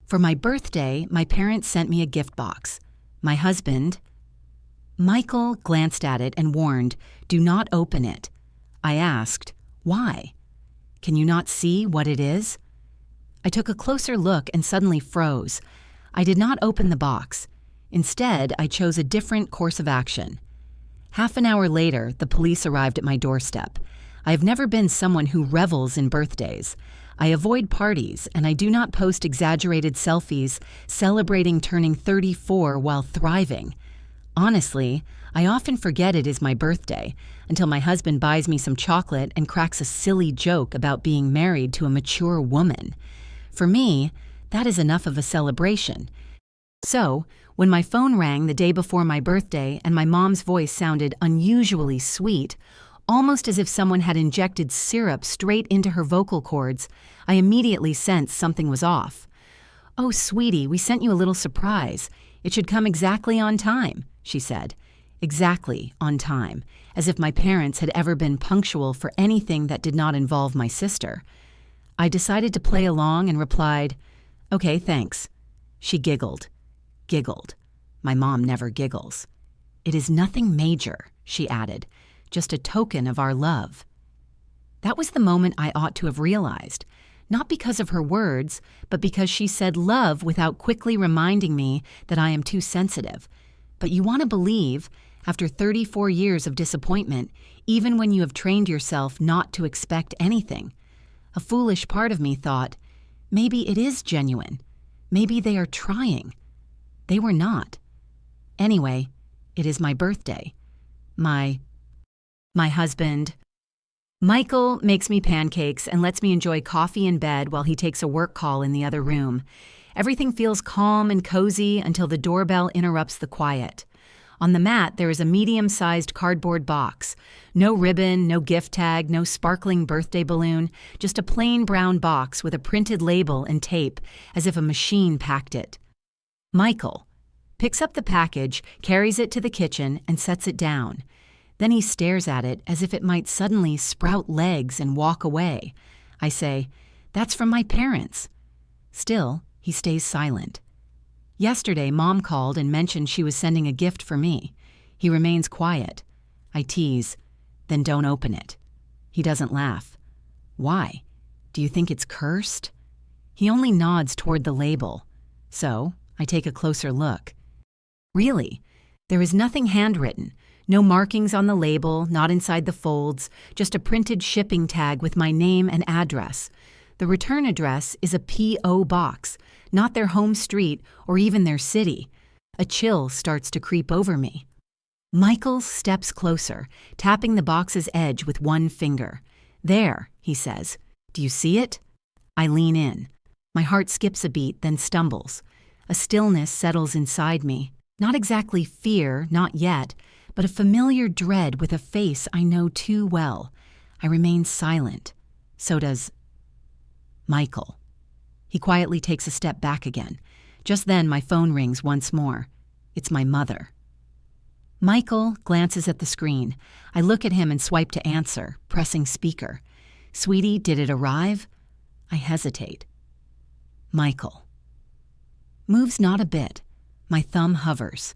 For my birthday, my parents sent me a gift box. My husband... Michael glanced at it and warned, "Do not open it." I asked, "Why? Can you not see what it is?" I took a closer look and suddenly froze. I did not open the box. Instead, I chose a different course of action. Half an hour later, the police arrived at my doorstep. I have never been someone who revels in birthdays. I avoid parties, and I do not post exaggerated selfies celebrating turning 34 while thriving. Honestly, I often forget it is my birthday until my husband buys me some chocolate and cracks a silly joke about being married to a mature woman. For me, that is enough of a celebration. So, when my phone rang the day before my birthday and my mom's voice sounded unusually sweet, almost as if someone had injected syrup straight into her vocal cords, I immediately sensed something was off. "Oh, sweetie, we sent you a little surprise. It should come exactly on time," she said. Exactly on time, as if my parents had ever been punctual for anything that did not involve my sister. I decided to play along and replied, "Okay, thanks." She giggled. My mom never giggles. "It is nothing major," she added, "just a token of our love." That was the moment I ought to have realized, not because of her words, but because she said love without quickly reminding me that I am too sensitive. But you want to believe, after 34 years of disappointment, even when you have trained yourself not to expect anything. A foolish part of me thought, maybe it is genuine. Maybe they are trying. They were not. Anyway, it is my birthday. My husband, Michael, makes me pancakes and lets me enjoy coffee in bed while he takes a work call in the other room. Everything feels calm and cozy until the doorbell interrupts the quiet. On the mat, there is a medium-sized cardboard box. No ribbon, no gift tag, no sparkling birthday balloon, just a plain brown box with a printed label and tape, as if a machine packed it. Michael picks up the package, carries it to the kitchen, and sets it down. Then he stares at it as if it might suddenly sprout legs and walk away. I say, "That's from my parents." Still, he stays silent. Yesterday, Mom called and mentioned she was sending a gift for me. He remains quiet. I tease, "Then don't open it." He doesn't laugh. "Why? Do you think it's cursed?" He only nods toward the label. So, I take a closer look. Really, there is nothing handwritten. No markings on the label, not inside the folds, just a printed shipping tag with my name and address. The return address is a P.O. box, not their home street or even their city. A chill starts to creep over me. Michael steps closer, tapping the box's edge with one finger. "There," he says. "Do you see it?" I lean in. My heart skips a beat, then stumbles. A stillness settles inside me. Not exactly fear, not yet, but a familiar dread with a face I know too well. I remain silent. So does Michael. He quietly takes a step back again. Just then, my phone rings once more. It's my mother. Michael glances at the screen. I look at him and swipe to answer, pressing speaker. "Sweetie, did it arrive?" I hesitate. Michael. Moves not a bit. My thumb hovers.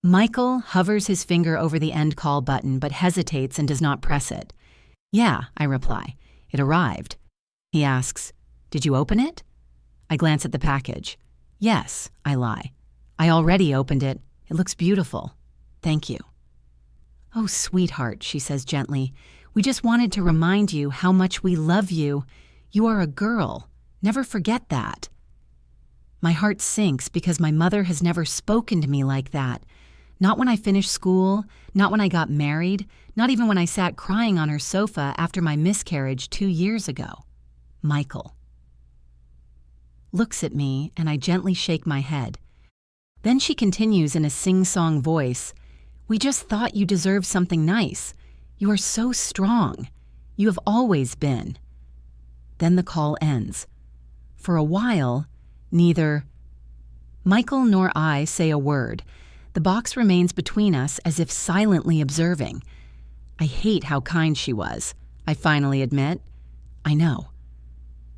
Michael hovers his finger over the end call button but hesitates and does not press it. "Yeah," I reply. "It arrived." He asks, "Did you open it?" I glance at the package. "Yes," I lie. "I already opened it. It looks beautiful. Thank you." "Oh, sweetheart," she says gently. "We just wanted to remind you how much we love you. You are a girl. Never forget that." My heart sinks because my mother has never spoken to me like that. Not when I finished school, not when I got married, not even when I sat crying on her sofa after my miscarriage 2 years ago. Michael looks at me and I gently shake my head. Then she continues in a sing-song voice, "We just thought you deserved something nice. You are so strong. You have always been." Then the call ends. For a while, neither Michael nor I say a word. The box remains between us as if silently observing. I hate how kind she was, I finally admit. I know.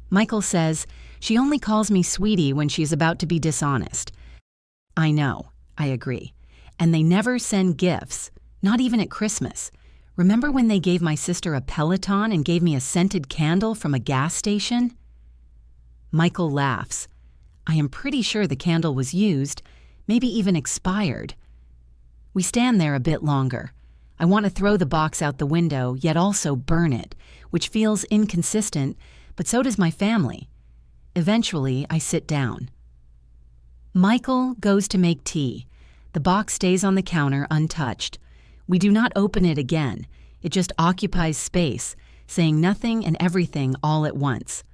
Michael says, She only calls me sweetie when she is about to be dishonest. I know, I agree. And they never send gifts, not even at Christmas. Remember when they gave my sister a Peloton and gave me a scented candle from a gas station? Michael laughs. I am pretty sure the candle was used, maybe even expired. We stand there a bit longer. I want to throw the box out the window, yet also burn it, which feels inconsistent, but so does my family. Eventually, I sit down. Michael goes to make tea. The box stays on the counter untouched. We do not open it again. It just occupies space, saying nothing and everything all at once.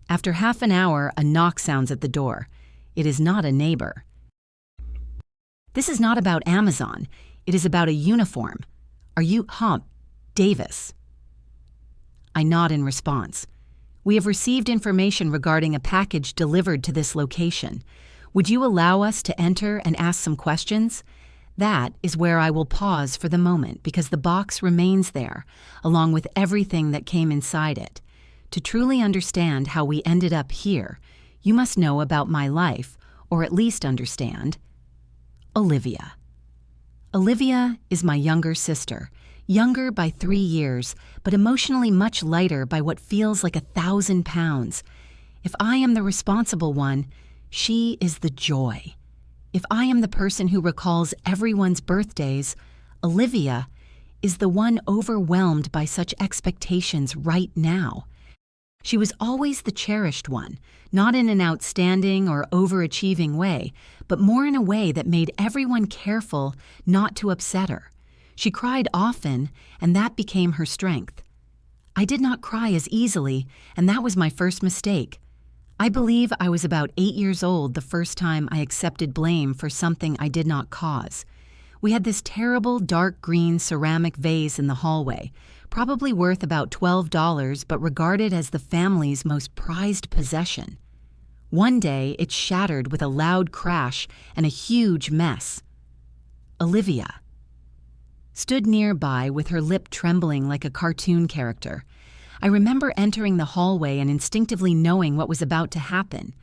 After half an hour, a knock sounds at the door. It is not a neighbor. This is not about Amazon. It is about a uniform. Are you Davis? I nod in response. We have received information regarding a package delivered to this location. Would you allow us to enter and ask some questions? That is where I will pause for the moment because the box remains there, along with everything that came inside it. To truly understand how we ended up here, you must know about my life, or at least understand. Olivia. Olivia is my younger sister, younger by 3 years, but emotionally much lighter by what feels like 1,000 pounds. If I am the responsible one, she is the joy. If I am the person who recalls everyone's birthdays, Olivia is the one overwhelmed by such expectations right now. She was always the cherished one, not in an outstanding or overachieving way, but more in a way that made everyone careful not to upset her. She cried often, and that became her strength. I did not cry as easily, and that was my first mistake. I believe I was about 8 years old the first time I accepted blame for something I did not cause. We had this terrible dark green ceramic vase in the hallway, probably worth about $12 but regarded as the family's most prized possession. One day it shattered with a loud crash and a huge mess. Olivia stood nearby with her lip trembling like a cartoon character. I remember entering the hallway and instinctively knowing what was about to happen,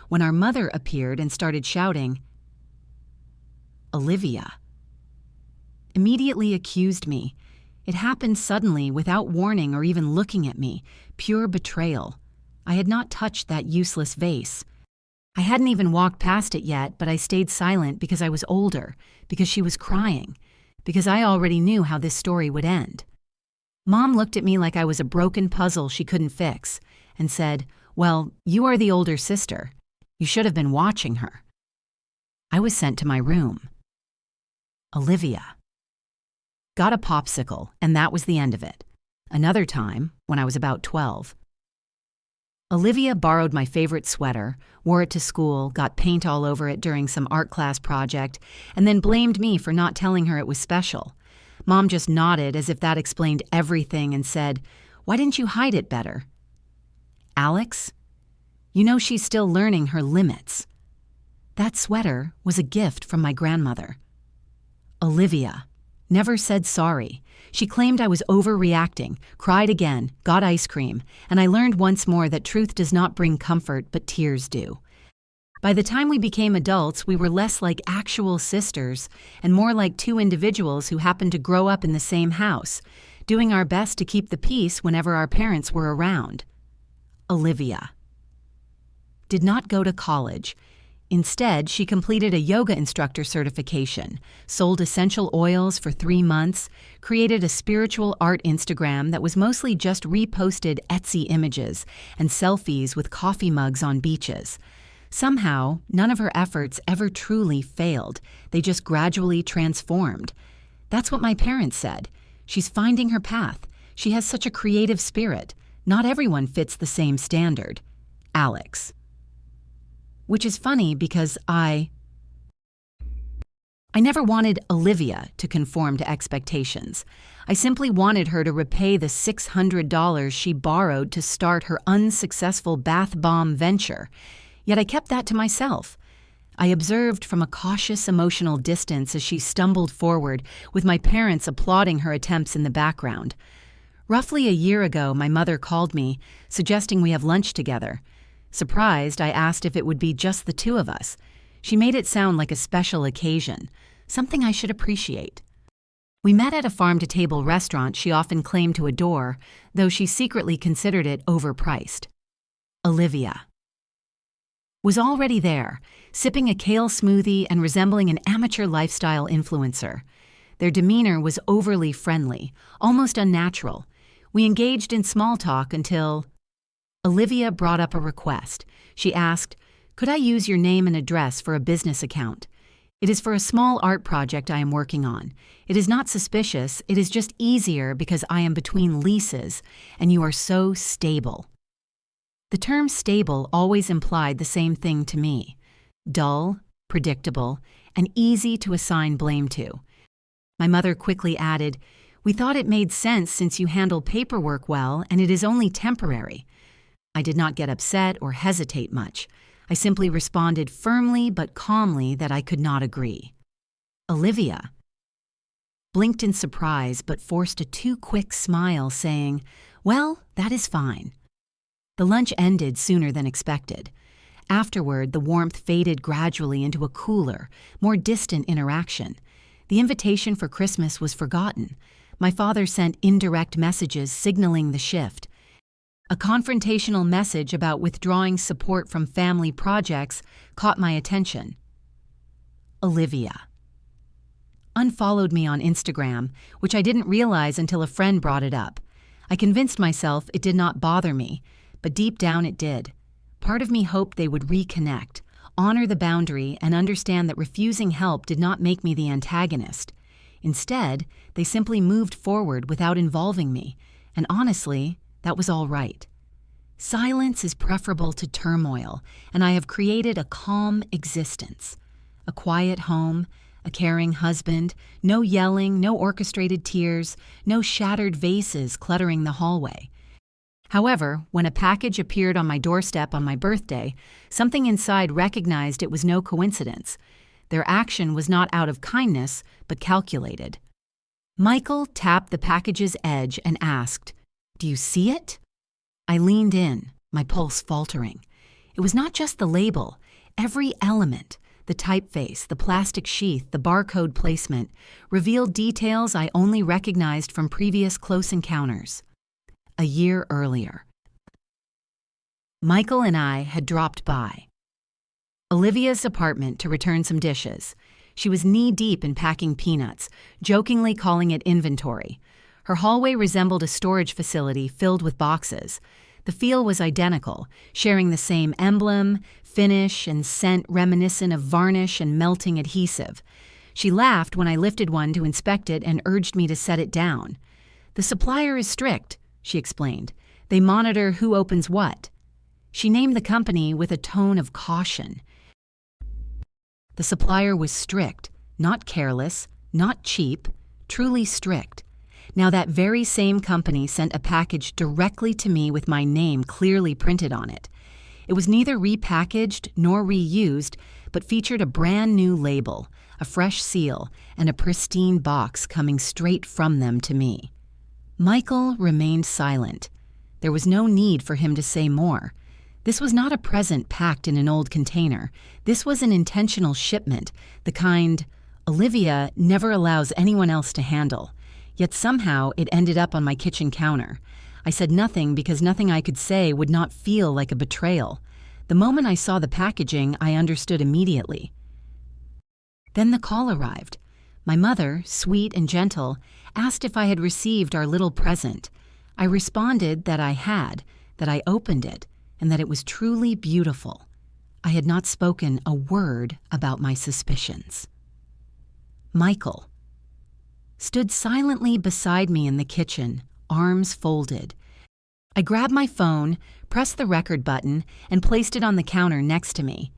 when our mother appeared and started shouting, "Olivia!" Immediately accused me. It happened suddenly, without warning or even looking at me, pure betrayal. I had not touched that useless vase. I hadn't even walked past it yet, but I stayed silent because I was older, because she was crying, because I already knew how this story would end. Mom looked at me like I was a broken puzzle she couldn't fix and said, "Well, you are the older sister. You should have been watching her." I was sent to my room. Olivia got a popsicle, and that was the end of it. Another time, when I was about 12. Olivia borrowed my favorite sweater, wore it to school, got paint all over it during some art class project, and then blamed me for not telling her it was special. Mom just nodded as if that explained everything and said, "Why didn't you hide it better?" Alex, you know she's still learning her limits. That sweater was a gift from my grandmother. Olivia never said sorry. She claimed I was overreacting, cried again, got ice cream, and I learned once more that truth does not bring comfort, but tears do. By the time we became adults, we were less like actual sisters and more like two individuals who happened to grow up in the same house, doing our best to keep the peace whenever our parents were around. Olivia did not go to college. Instead, she completed a yoga instructor certification, sold essential oils for 3 months, created a spiritual art Instagram that was mostly just reposted Etsy images and selfies with coffee mugs on beaches. Somehow, none of her efforts ever truly failed. They just gradually transformed. That's what my parents said. She's finding her path. She has such a creative spirit. Not everyone fits the same standard. Alex. Which is funny because I never wanted Olivia to conform to expectations. I simply wanted her to repay the $600 she borrowed to start her unsuccessful bath bomb venture. Yet I kept that to myself. I observed from a cautious emotional distance as she stumbled forward, with my parents applauding her attempts in the background. Roughly a year ago, my mother called me, suggesting we have lunch together. Surprised, I asked if it would be just the two of us. She made it sound like a special occasion, something I should appreciate. We met at a farm-to-table restaurant she often claimed to adore, though she secretly considered it overpriced. Olivia was already there, sipping a kale smoothie and resembling an amateur lifestyle influencer. Their demeanor was overly friendly, almost unnatural. We engaged in small talk until Olivia brought up a request. She asked, "Could I use your name and address for a business account? It is for a small art project I am working on. It is not suspicious, it is just easier because I am between leases, and you are so stable." The term stable always implied the same thing to me: dull, predictable, and easy to assign blame to. My mother quickly added, "We thought it made sense since you handle paperwork well and it is only temporary." I did not get upset or hesitate much. I simply responded firmly but calmly that I could not agree. Olivia blinked in surprise but forced a too quick smile, saying, "Well, that is fine." The lunch ended sooner than expected. Afterward, the warmth faded gradually into a cooler, more distant interaction. The invitation for Christmas was forgotten. My father sent indirect messages signaling the shift. A confrontational message about withdrawing support from family projects caught my attention. Olivia unfollowed me on Instagram, which I didn't realize until a friend brought it up. I convinced myself it did not bother me, but deep down it did. Part of me hoped they would reconnect, honor the boundary, and understand that refusing help did not make me the antagonist. Instead, they simply moved forward without involving me, and honestly, that was all right. Silence is preferable to turmoil, and I have created a calm existence. A quiet home, a caring husband, no yelling, no orchestrated tears, no shattered vases cluttering the hallway. However, when a package appeared on my doorstep on my birthday, something inside recognized it was no coincidence. Their action was not out of kindness, but calculated. Michael tapped the package's edge and asked, "Do you see it?" I leaned in, my pulse faltering. It was not just the label. Every element, the typeface, the plastic sheath, the barcode placement, revealed details I only recognized from previous close encounters. A year earlier, Michael and I had dropped by Olivia's apartment to return some dishes. She was knee-deep in packing peanuts, jokingly calling it inventory. Her hallway resembled a storage facility filled with boxes. The feel was identical, sharing the same emblem, finish, and scent reminiscent of varnish and melting adhesive. She laughed when I lifted one to inspect it and urged me to set it down. "The supplier is strict," she explained. "They monitor who opens what." She named the company with a tone of caution. The supplier was strict, not careless, not cheap, truly strict. Now that very same company sent a package directly to me with my name clearly printed on it. It was neither repackaged nor reused, but featured a brand new label, a fresh seal, and a pristine box coming straight from them to me. Michael remained silent. There was no need for him to say more. This was not a present packed in an old container. This was an intentional shipment, the kind Olivia never allows anyone else to handle. Yet somehow it ended up on my kitchen counter. I said nothing because nothing I could say would not feel like a betrayal. The moment I saw the packaging, I understood immediately. Then the call arrived. My mother, sweet and gentle, asked if I had received our little present. I responded that I had, that I opened it, and that it was truly beautiful. I had not spoken a word about my suspicions. Michael stood silently beside me in the kitchen, arms folded. I grabbed my phone, pressed the record button, and placed it on the counter next to me.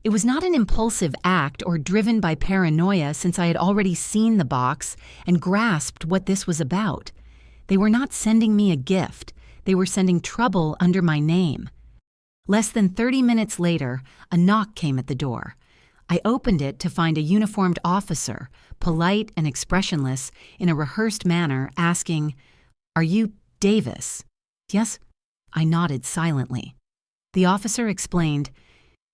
It was not an impulsive act or driven by paranoia, since I had already seen the box and grasped what this was about. They were not sending me a gift. They were sending trouble under my name. Less than 30 minutes later, a knock came at the door. I opened it to find a uniformed officer, polite and expressionless, in a rehearsed manner, asking, "Are you Davis?" "Yes." I nodded silently. The officer explained,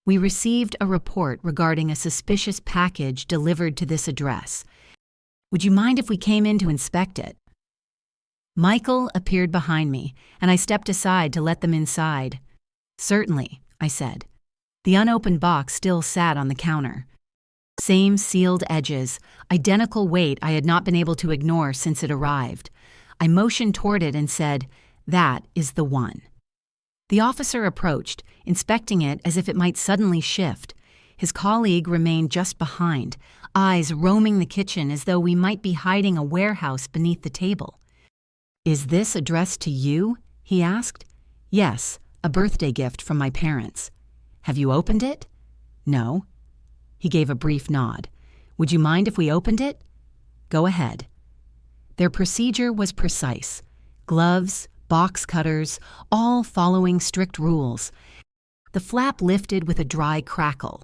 "We received a report regarding a suspicious package delivered to this address. Would you mind if we came in to inspect it?" Michael appeared behind me, and I stepped aside to let them inside. "Certainly," I said. The unopened box still sat on the counter. Same sealed edges, identical weight I had not been able to ignore since it arrived. I motioned toward it and said, "That is the one." The officer approached, inspecting it as if it might suddenly shift. His colleague remained just behind, eyes roaming the kitchen as though we might be hiding a warehouse beneath the table. "Is this addressed to you?" he asked. "Yes, a birthday gift from my parents." "Have you opened it?" "No." He gave a brief nod. "Would you mind if we opened it?" "Go ahead." Their procedure was precise. Gloves, box cutters, all following strict rules. The flap lifted with a dry crackle.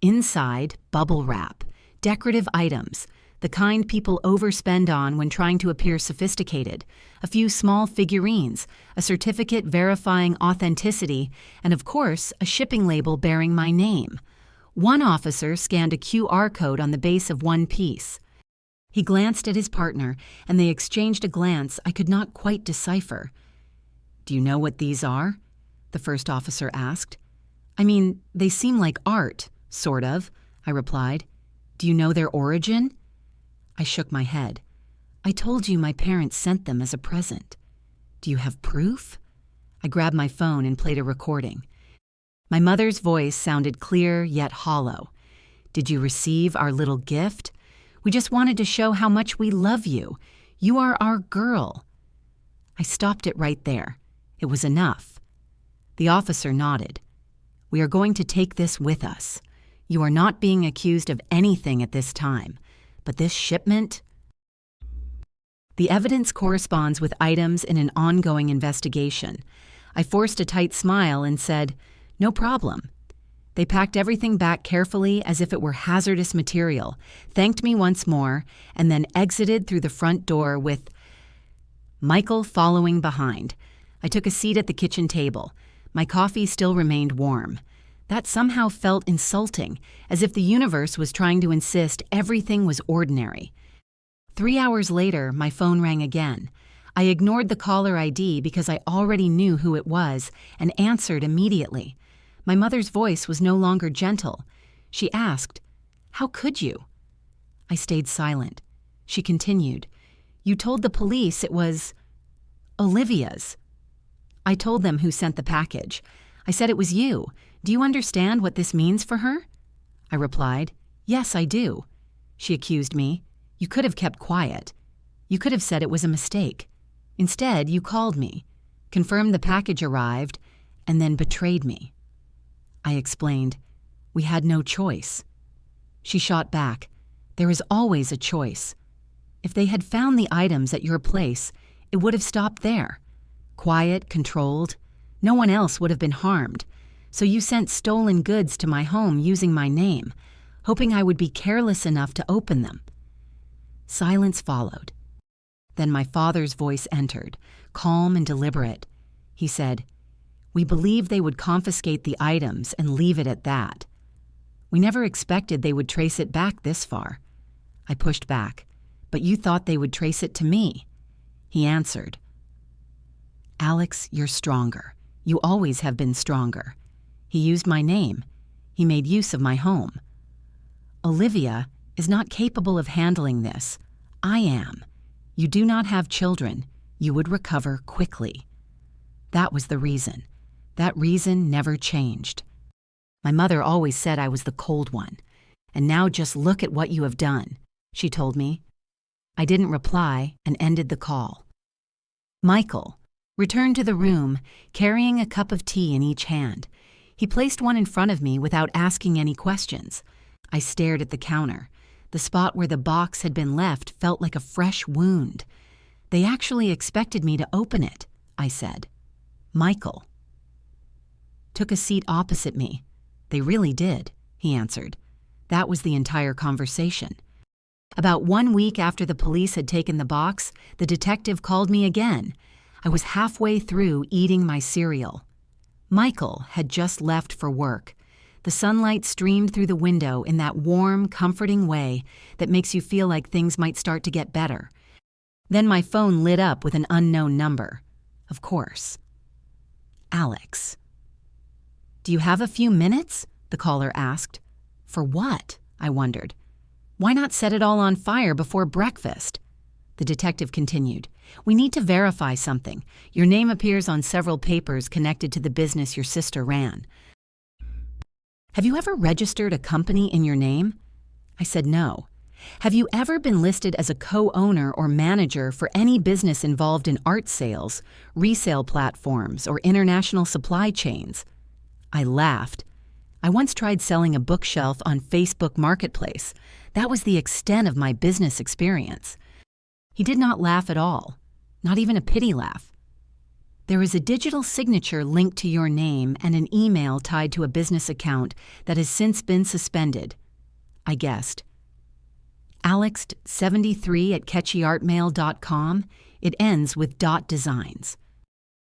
Inside, bubble wrap, decorative items, the kind people overspend on when trying to appear sophisticated, a few small figurines, a certificate verifying authenticity, and of course, a shipping label bearing my name. One officer scanned a QR code on the base of one piece. He glanced at his partner, and they exchanged a glance I could not quite decipher. "Do you know what these are?" the first officer asked. "I mean, they seem like art, sort of," I replied. "Do you know their origin?" I shook my head. "I told you my parents sent them as a present." "Do you have proof?" I grabbed my phone and played a recording. My mother's voice sounded clear yet hollow. "Did you receive our little gift? We just wanted to show how much we love you. You are our girl." I stopped it right there. It was enough. The officer nodded. "We are going to take this with us. You are not being accused of anything at this time, but this shipment..." The evidence corresponds with items in an ongoing investigation. I forced a tight smile and said, "No problem." They packed everything back carefully as if it were hazardous material, thanked me once more, and then exited through the front door with Michael following behind. I took a seat at the kitchen table. My coffee still remained warm. That somehow felt insulting, as if the universe was trying to insist everything was ordinary. 3 hours later, my phone rang again. I ignored the caller ID because I already knew who it was and answered immediately. My mother's voice was no longer gentle. She asked, "How could you?" I stayed silent. She continued, "You told the police it was Olivia's." I told them who sent the package. I said it was you. "Do you understand what this means for her?" I replied, "Yes, I do." She accused me. "You could have kept quiet. You could have said it was a mistake. Instead, you called me, confirmed the package arrived, and then betrayed me." I explained, "We had no choice." She shot back, "There is always a choice. If they had found the items at your place, it would have stopped there. Quiet, controlled. No one else would have been harmed. So you sent stolen goods to my home using my name, hoping I would be careless enough to open them." Silence followed. Then my father's voice entered, calm and deliberate. He said, "We believed they would confiscate the items and leave it at that. We never expected they would trace it back this far." I pushed back, "But you thought they would trace it to me." He answered, "Alex, you're stronger. You always have been stronger. He used my name. He made use of my home. Olivia is not capable of handling this. I am. You do not have children. You would recover quickly." That was the reason. That reason never changed. My mother always said I was the cold one. "And now just look at what you have done," she told me. I didn't reply and ended the call. Michael returned to the room, carrying a cup of tea in each hand. He placed one in front of me without asking any questions. I stared at the counter. The spot where the box had been left felt like a fresh wound. "They actually expected me to open it," I said. Michael took a seat opposite me. "They really did," he answered. That was the entire conversation. About 1 week after the police had taken the box, the detective called me again. I was halfway through eating my cereal. Michael had just left for work. The sunlight streamed through the window in that warm, comforting way that makes you feel like things might start to get better. Then my phone lit up with an unknown number. Of course. Alex. "Do you have a few minutes?" the caller asked. "For what?" I wondered. "Why not set it all on fire before breakfast?" The detective continued. "We need to verify something. Your name appears on several papers connected to the business your sister ran. Have you ever registered a company in your name?" I said no. "Have you ever been listed as a co-owner or manager for any business involved in art sales, resale platforms, or international supply chains?" I laughed. I once tried selling a bookshelf on Facebook Marketplace. That was the extent of my business experience. He did not laugh at all, not even a pity laugh. "There is a digital signature linked to your name and an email tied to a business account that has since been suspended," I guessed. "Alex73@catchyartmail.com. It ends with .designs.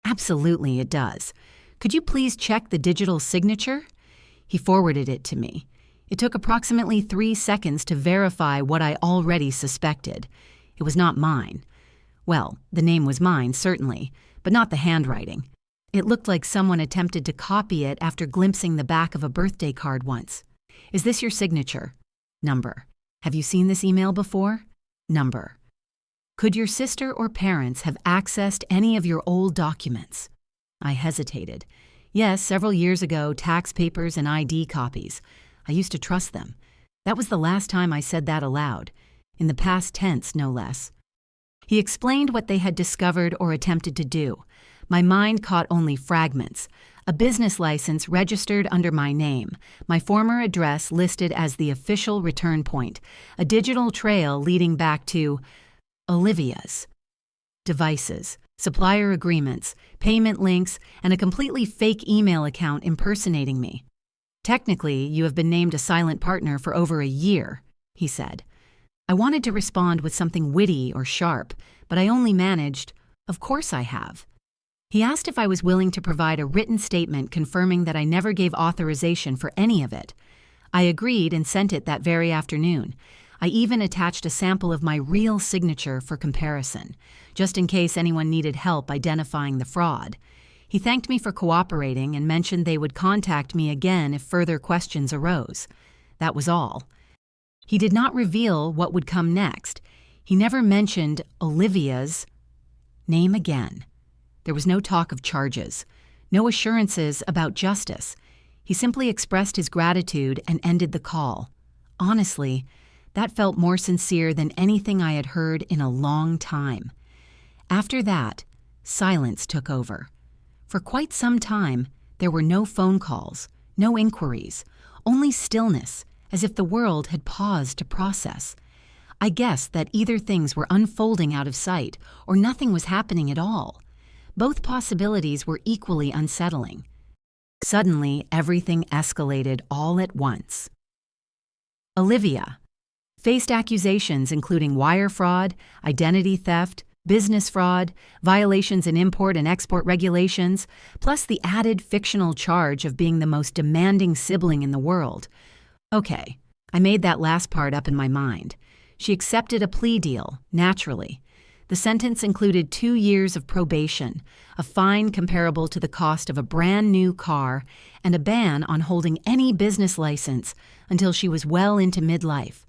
"Absolutely, it does. Could you please check the digital signature?" He forwarded it to me. It took approximately 3 seconds to verify what I already suspected. It was not mine. Well, the name was mine, certainly, but not the handwriting. It looked like someone attempted to copy it after glimpsing the back of a birthday card once. "Is this your signature?" Number. "Have you seen this email before?" Number. "Could your sister or parents have accessed any of your old documents?" I hesitated. "Yes, several years ago, tax papers and ID copies. I used to trust them." That was the last time I said that aloud, in the past tense, no less. He explained what they had discovered or attempted to do. My mind caught only fragments. A business license registered under my name, my former address listed as the official return point, a digital trail leading back to Olivia's. Devices, supplier agreements, payment links, and a completely fake email account impersonating me. "Technically, you have been named a silent partner for over a year," he said. I wanted to respond with something witty or sharp, but I only managed, "Of course I have." He asked if I was willing to provide a written statement confirming that I never gave authorization for any of it. I agreed and sent it that very afternoon. I even attached a sample of my real signature for comparison, just in case anyone needed help identifying the fraud. He thanked me for cooperating and mentioned they would contact me again if further questions arose. That was all. He did not reveal what would come next. He never mentioned Olivia's name again. There was no talk of charges, no assurances about justice. He simply expressed his gratitude and ended the call. Honestly, that felt more sincere than anything I had heard in a long time. After that, silence took over. For quite some time, there were no phone calls, no inquiries, only stillness, as if the world had paused to process. I guessed that either things were unfolding out of sight or nothing was happening at all. Both possibilities were equally unsettling. Suddenly, everything escalated all at once. Olivia faced accusations including wire fraud, identity theft, business fraud, violations in import and export regulations, plus the added fictional charge of being the most demanding sibling in the world. Okay, I made that last part up in my mind. She accepted a plea deal, naturally. The sentence included 2 years of probation, a fine comparable to the cost of a brand new car, and a ban on holding any business license until she was well into midlife.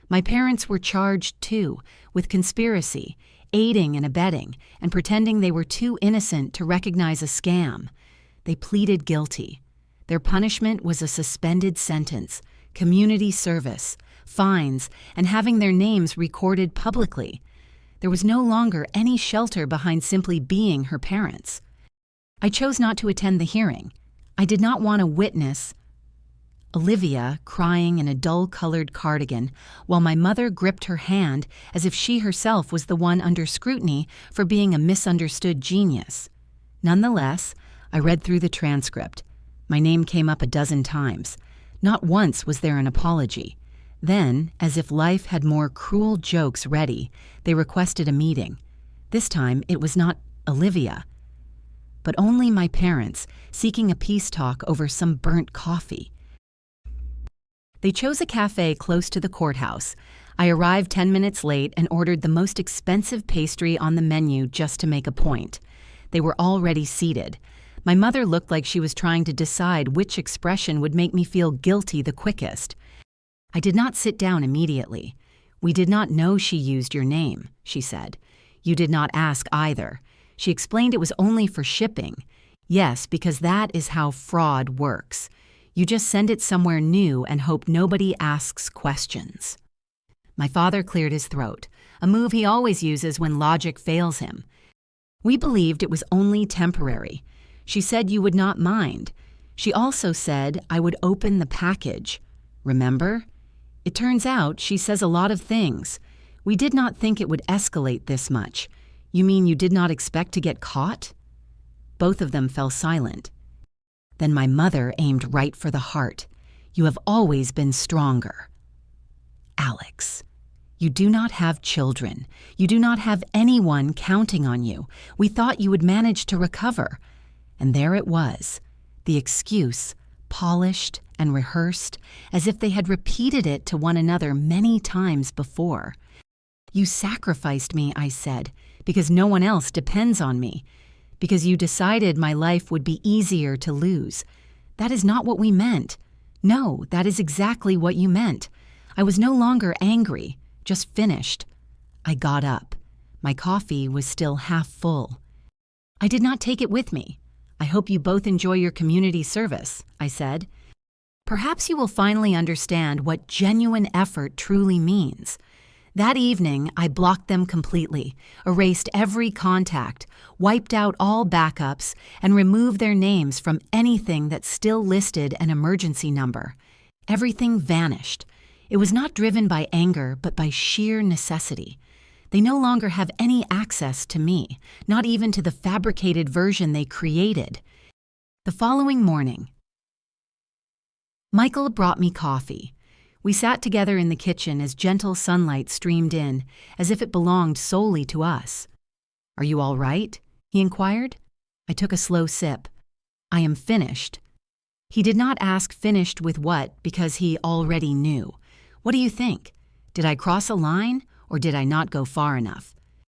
My parents were charged, too, with conspiracy, aiding and abetting, and pretending they were too innocent to recognize a scam. They pleaded guilty. Their punishment was a suspended sentence, community service, fines, and having their names recorded publicly. There was no longer any shelter behind simply being her parents. I chose not to attend the hearing. I did not want to witness Olivia crying in a dull-colored cardigan while my mother gripped her hand as if she herself was the one under scrutiny for being a misunderstood genius. Nonetheless, I read through the transcript. My name came up a dozen times. Not once was there an apology. Then, as if life had more cruel jokes ready, they requested a meeting. This time, it was not Olivia. but only my parents, seeking a peace talk over some burnt coffee. They chose a cafe close to the courthouse. I arrived 10 minutes late and ordered the most expensive pastry on the menu just to make a point. They were already seated. My mother looked like she was trying to decide which expression would make me feel guilty the quickest. I did not sit down immediately. "We did not know she used your name," she said. "You did not ask either." She explained it was only for shipping. "Yes, because that is how fraud works. You just send it somewhere new and hope nobody asks questions." My father cleared his throat, a move he always uses when logic fails him. "We believed it was only temporary. She said you would not mind. She also said I would open the package. Remember? It turns out she says a lot of things. We did not think it would escalate this much. You mean you did not expect to get caught?" Both of them fell silent. Then my mother aimed right for the heart. "You have always been stronger." "Alex, you do not have children. You do not have anyone counting on you. We thought you would manage to recover." And there it was, the excuse, polished and rehearsed, as if they had repeated it to one another many times before. "You sacrificed me," I said, "because no one else depends on me. Because you decided my life would be easier to lose. That is not what we meant. No, that is exactly what you meant. I was no longer angry, just finished." I got up. My coffee was still half full. "I did not take it with me. I hope you both enjoy your community service," I said. "Perhaps you will finally understand what genuine effort truly means." That evening, I blocked them completely, erased every contact, wiped out all backups, and removed their names from anything that still listed an emergency number. Everything vanished. It was not driven by anger, but by sheer necessity. They no longer have any access to me, not even to the fabricated version they created. The following morning, Michael brought me coffee. We sat together in the kitchen as gentle sunlight streamed in, as if it belonged solely to us. "Are you all right?" he inquired. I took a slow sip. "I am finished." He did not ask finished with what, because he already knew. "What do you think? Did I cross a line, or did I not go far enough?"